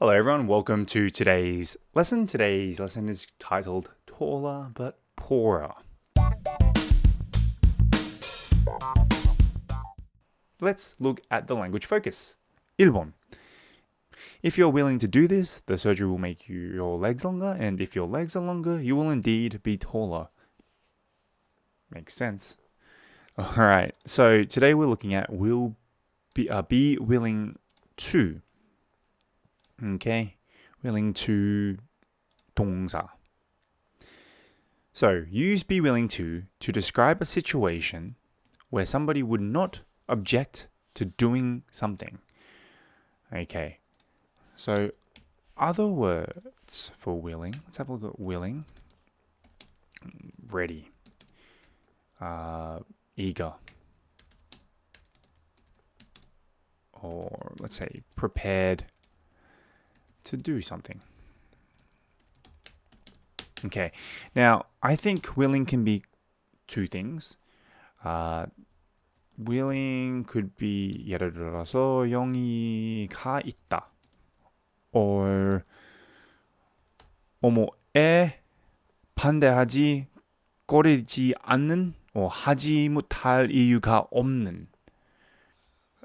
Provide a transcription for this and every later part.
Hello everyone, welcome to today's lesson. Today's lesson is titled Taller but Poorer. Let's look at the language focus. 1번. If you're willing to do this, the surgery will make your legs longer, and if your legs are longer, you will indeed be taller. Makes sense. Alright, so today we're looking at be willing to. Okay, willing to 동사. So, use be willing to describe a situation where somebody would not object to doing something. Okay, so other words for willing. Let's have a look at willing. Ready. Eager. Or let's say prepared to do something. Okay, now I think willing can be two things. Willing could be 예를 들어서 영희가 있다. Or 뭐에 반대하지 꺼리지 않는 or 하지 못할 이유가 없는.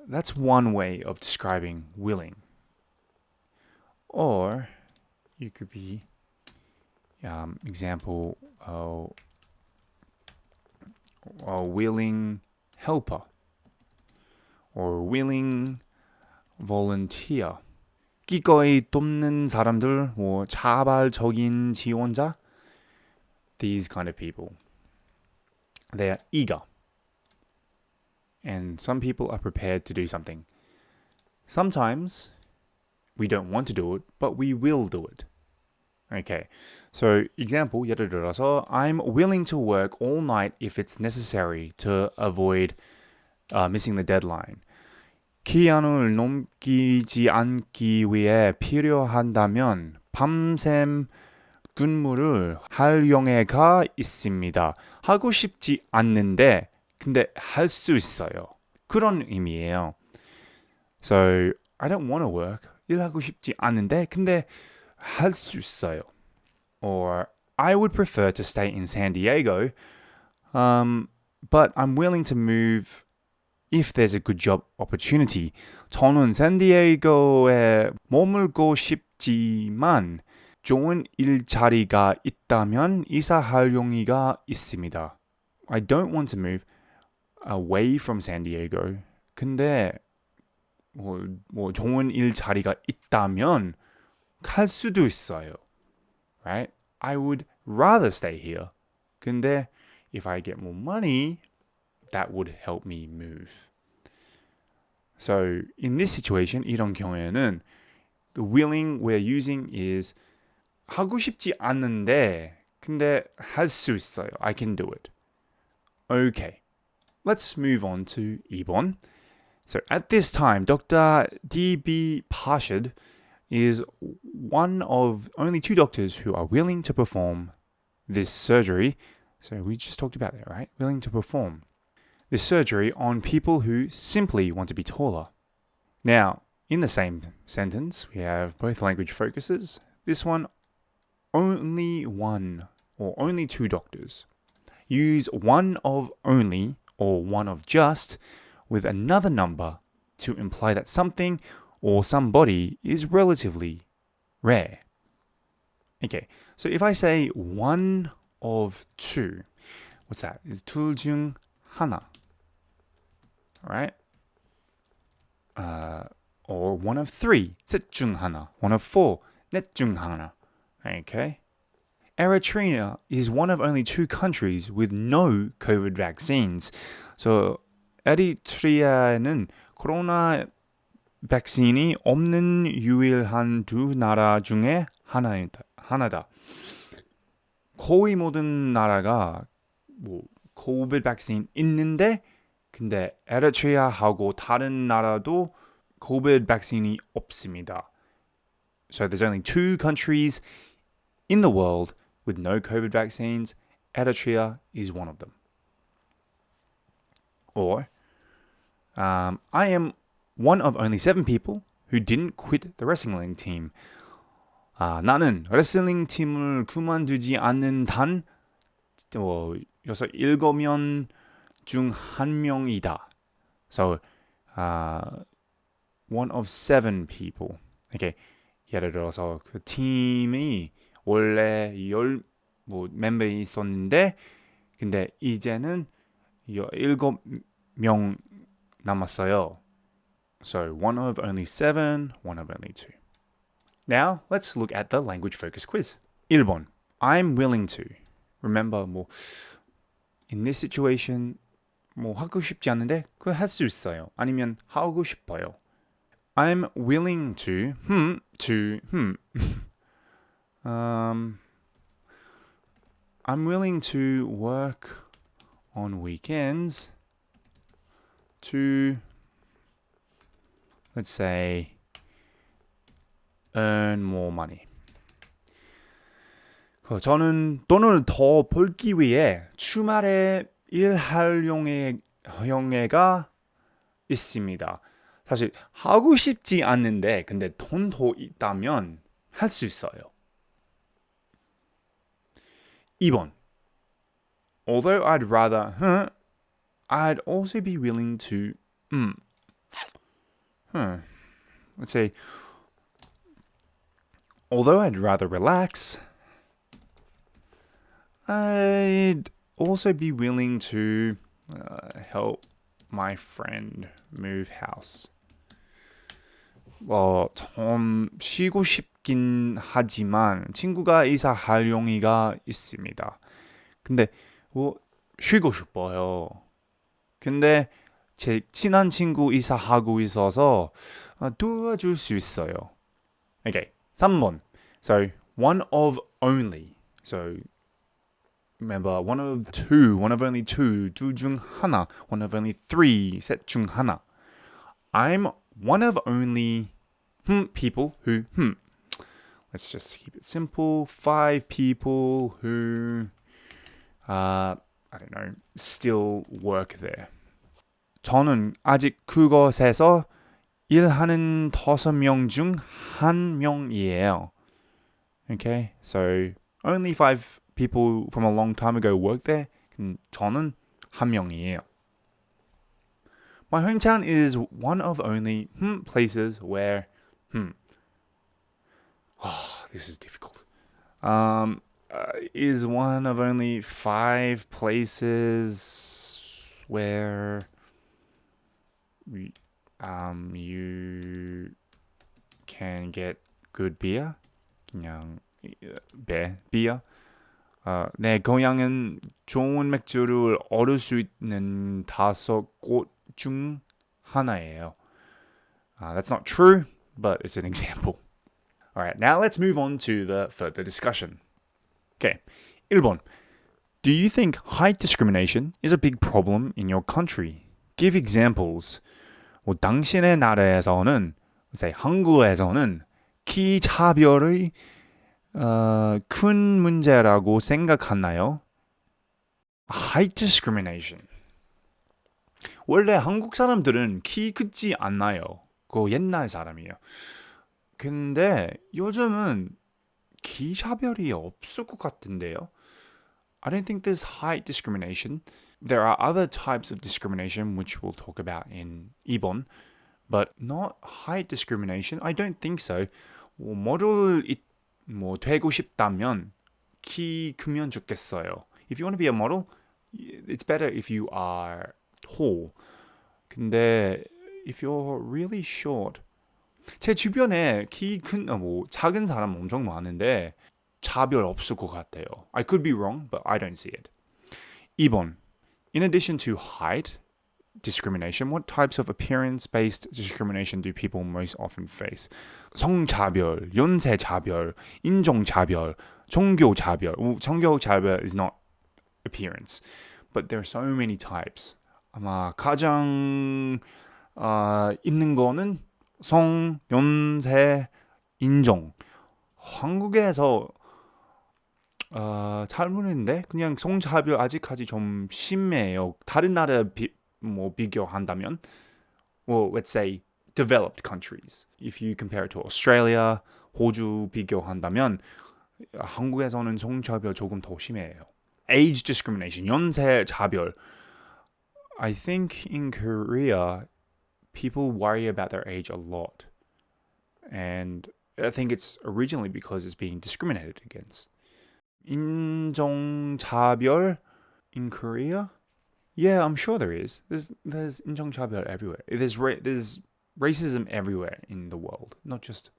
That's one way of describing willing. Or you could be example a willing helper or willing volunteer. 기꺼이 돕는 사람들 or 자발적인 지원자. These kind of people. They are eager. And some people are prepared to do something. Sometimes we don't want to do it, but we will do it. Okay, so example, 예를 들어서 I'm willing to work all night if it's necessary to avoid missing the deadline. 기한을 넘기지 않기 위해 필요한다면 밤샘 근무를 할 용의가 있습니다. 하고 싶지 않는데 근데 할 수 있어요. 그런 의미예요. So, I don't want to work. 일하고 싶지 않은데 근데 할 수 있어요. Or I would prefer to stay in San Diego, but I'm willing to move if there's a good job opportunity. 저는 샌디에이고에 머물고 싶지만 좋은 일자리가 있다면 이사할 용의가 있습니다. I don't want to move away from San Diego. 근데 뭐 좋은 일자리가 있다면 갈 수도 있어요. Right? I would rather stay here. 근데 if I get more money, that would help me move. So in this situation, 이런 경우에는 the willing we're using is 하고 싶지 않은데 근데 할 수 있어요. I can do it. Okay. Let's move on to 2번. So at this time, Dr. D.B. Parshad is one of only 2 doctors who are willing to perform this surgery. So we just talked about that, right? Willing to perform this surgery on people who simply want to be taller. Now, in the same sentence, we have both language focuses. This one, only one or only 2 doctors. Use one of only or one of just with another number to imply that something or somebody is relatively rare. Okay, so if I say one of 2, what's that? It's 둘 중 하나. Alright? Or one of 3, 셋 중 하나. One of 4, 넷 중 하나. Okay? Eritrea is one of only 2 countries with no COVID vaccines. So 에리트리아는 코로나 백신이 없는 유일한 2 나라 중에 하나다. 거의 모든 나라가 COVID 백신 있는데 근데 에리트리아하고 다른 나라도 COVID 백신이 없습니다. So there's only 2 countries in the world with no COVID vaccines. Eritrea is one of them. Or I am one of only 7 people who didn't quit the wrestling team. 나는 레슬링 팀을 그만두지 않는 단 7명 중 한 명이다. So, one of 7 people. 이렇게 예를 들어서 그 팀이 원래 멤버 있었는데 근데 이제는 7명 남았어요. So, one of only 7, one of only 2. Now, let's look at the language focus quiz. 1번. I'm willing to. Remember, in this situation, 하고 싶지 않은데 그거 할 수 있어요. 아니면 하고 싶어요. I'm willing to, I'm willing to work on weekends to, let's say, earn more money. 저는 돈을 더 벌기 위해 주말에 일할 용의가 있습니다. 사실 하고 싶지 않는데 근데 돈 더 있다면 할 수 있어요. 2번. Although I'd rather, I'd also be willing to, let's say, although I'd rather relax, I'd also be willing to help my friend move house. 좀 쉬고 싶긴 하지만 친구가 이사할 용의가 있습니다. 근데 쉬고 싶어요. 근데 제 친한 친구 이사하고 있어서 도와줄 수 있어요. Okay, 3번. So, one of only. So, remember, one of 2, one of only 2, 둘 중 하나, one of only 3, 셋 중 하나. I'm one of only people who, let's just keep it simple, 5 people who, I don't know, still work there. 저는 아직 그곳에서 일하는 5명 중 1명이에요. Okay, so only 5 people from a long time ago work there. 저는 1명이에요. My hometown is one of only places where this is difficult. Is one of only 5 places where you can get good beer. 그냥 beer. 내 고향은 좋은 맥주를 얻을 수 있는 5곳 중 하나예요. That's not true, but it's an example. Alright, now let's move on to the further discussion. Okay, 1번. Do you think height discrimination is a big problem in your country? Give examples. 당신의 나라에서는, say, 한국에서는 키 차별이 큰 문제라고 생각하나요? Height discrimination. 원래 한국 사람들은 키 크지 않나요? 그거 옛날 사람이에요. 근데 요즘은 키 차별이 없을 것 같은데요. I don't think there's height discrimination. There are other types of discrimination which we'll talk about in 2번, but not height discrimination. I don't think so. 모델 되고 싶다면 키 크면 좋겠어요. If you want to be a model, it's better if you are tall. 근데 if you're really short, 제 주변에 키 큰, 작은 사람 엄청 많은데 차별 없을 것 같아요. I could be wrong, but I don't see it. 2번. In addition to height discrimination, what types of appearance-based discrimination do people most often face? 성차별, 연세차별, 인종차별, 종교차별. 종교차별 is not appearance, but there are so many types. 아마 가장 있는 거는 성, 연세, 인종. 한국에서 잘 모르는데 그냥 성차별 아직까지 좀 심해요. 다른 나라 비교한다면, well, let's say developed countries. If you compare it to Australia, 호주 비교한다면 한국에서는 성차별 조금 더 심해요. Age discrimination, 연세 차별. I think in Korea, people worry about their age a lot. And I think it's originally because it's being discriminated against. 인종차별 in Korea? Yeah, I'm sure there is. There's 인종차별 everywhere. There's racism everywhere in the world, not just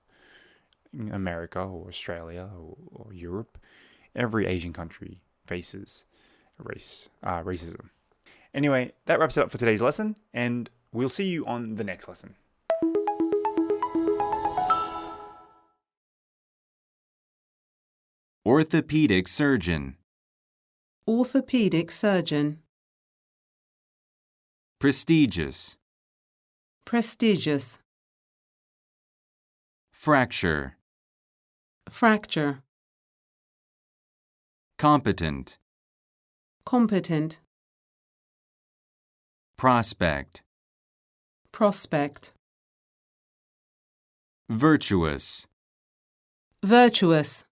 in America or Australia or Europe. Every Asian country faces racism. Anyway, that wraps it up for today's lesson, and we'll see you on the next lesson. Orthopedic surgeon. Orthopedic surgeon. Prestigious. Prestigious. Fracture. Fracture. Competent. Competent. Prospect. Prospect. Virtuous. Virtuous.